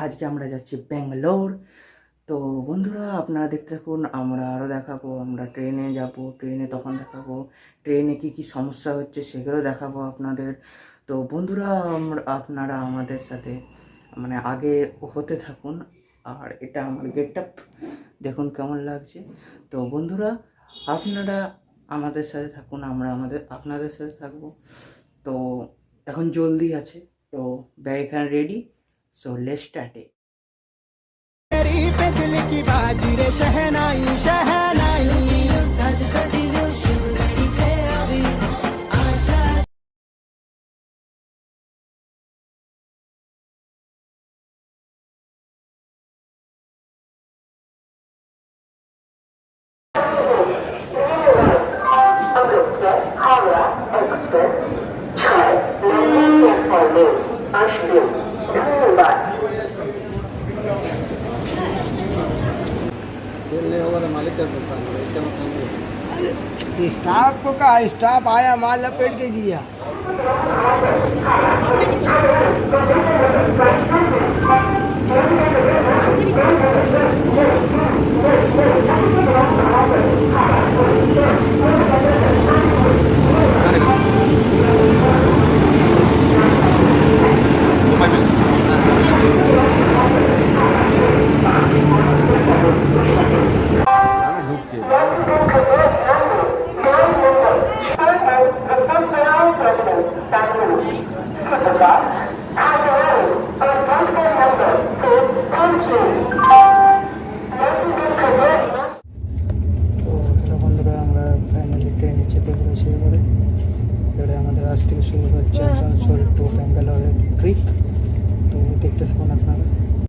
আজকে আমরা যাচ্ছি ব্যাঙ্গালোর। তো বন্ধুরা আপনারা দেখতে থাকুন, আমরা আরও দেখাবো। আমরা ট্রেনে যাব, ট্রেনে তখন দেখাবো ট্রেনে কি কি সমস্যা হচ্ছে সেগুলো দেখাবো আপনাদের। তো বন্ধুরা আপনারা আমাদের সাথে মানে আগে হতে থাকুন। আর এটা আমার গেট আপ দেখুন কেমন লাগছে। তো বন্ধুরা আপনারা আমাদের সাথে থাকুন, আমরা আপনাদের সাথে থাকবো। তো এখন জলদি আছে, তো ব্যাগ এখানে ready. So let's start it. तेरी पे दिल की बाजी रे शहनाई शहनाई सज सजियो शिवरड़ी छे अभी आजा अमृतसर हावड़ा एक्सप्रेस 6 प्लेटफॉर्म में আসবে। ধন্যবাদ। खेलने वाला मालिक का नुकसान है, इसका नुकसान नहीं है। स्टाफ को कहा, स्टाफ आया माल लपेट के गया।